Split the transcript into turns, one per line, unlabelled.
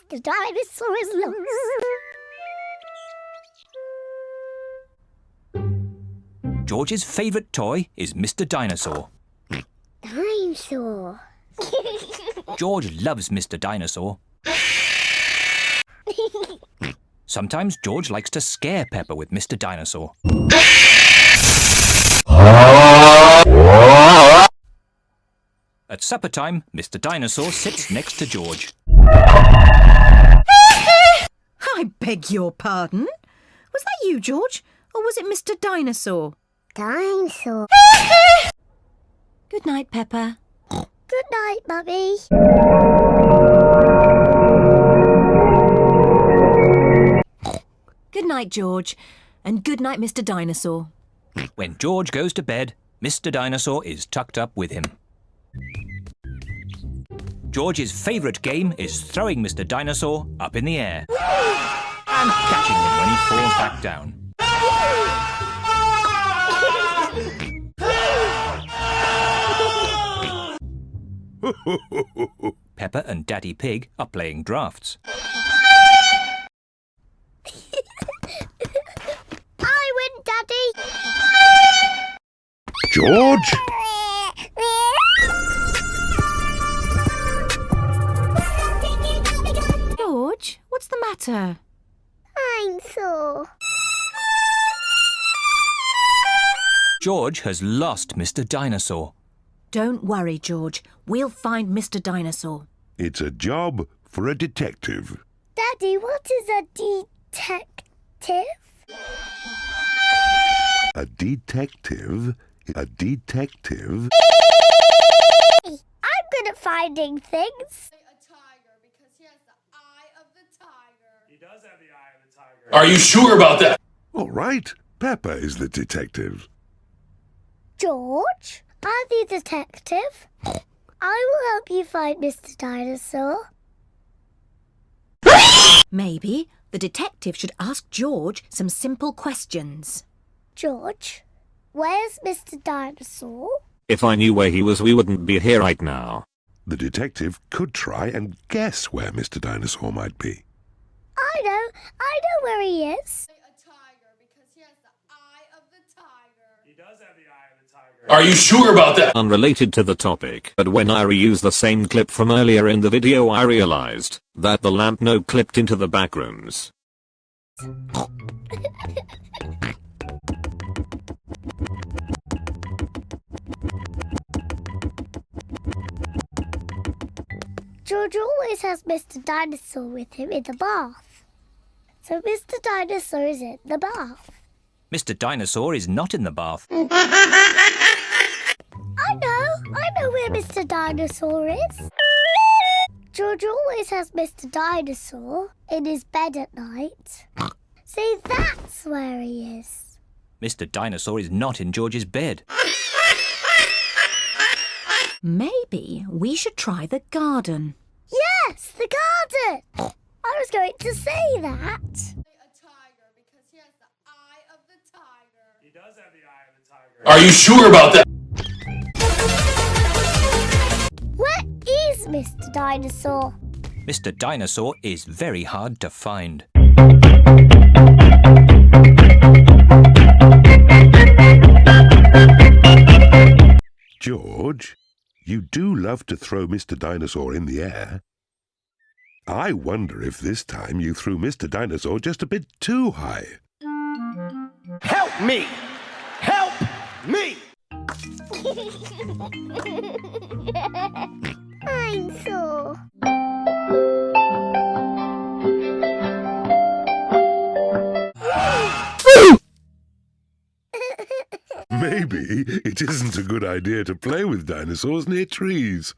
Mr. Dinosaur is lost.
George's favourite toy is Mr. Dinosaur.
Dinosaur.
George loves Mr. Dinosaur. Sometimes George likes to scare Peppa with Mr. Dinosaur. At supper time, Mr. Dinosaur sits next to George.
I beg your pardon? Was that you, George? Or was it Mr. Dinosaur?
Dinosaur.
Good night, Peppa.
Good night, Mummy.
Good night, George. And good night, Mr. Dinosaur.
When George goes to bed, Mr. Dinosaur is tucked up with him. George's favourite game is throwing Mr. Dinosaur up in the air and catching him when he falls back down. Peppa and Daddy Pig are playing drafts.
I win, Daddy.
George?
George, what's the matter?
Dinosaur.
George has lost Mr. Dinosaur.
Don't worry, George. We'll find Mr. Dinosaur.
It's a job for a detective.
Daddy, what is a detective?
A detective? A detective?
I'm good at finding things.
A tiger because he has the eye of the tiger.
He does have the eye of the tiger.
Are you sure about that?
All right, Peppa is the detective.
George, I'm the detective. I will help you find Mr. Dinosaur.
Maybe the detective should ask George some simple questions.
George, where's Mr. Dinosaur?
If I knew where he was, we wouldn't be here right now.
The detective could try and guess where Mr. Dinosaur might be.
I know where he is.
A tiger because he has the eye of the tiger.
He does have the eye of the tiger.
Are you sure about that?
Unrelated to the topic, but when I reused the same clip from earlier in the video, I realized that the lamp no clipped into the back rooms.
George always has Mr. Dinosaur with him in the bath. So Mr. Dinosaur is in the bath.
Mr. Dinosaur is not in the bath.
I know where Mr. Dinosaur is. George always has Mr. Dinosaur in his bed at night. See, that's where he is.
Mr. Dinosaur is not in George's bed.
Maybe we should try the garden.
Yes, the garden. I was going to say that.
A tiger because he has the eye of the tiger.
He does have the eye of the tiger.
Are you sure about that?
Where is Mr. Dinosaur?
Mr. Dinosaur is very hard to find.
George, you do love to throw Mr. Dinosaur in the air. I wonder if this time you threw Mr. Dinosaur just a bit too high.
Help me! Help me!
Dinosaur.
Maybe it isn't a good idea to play with dinosaurs near trees.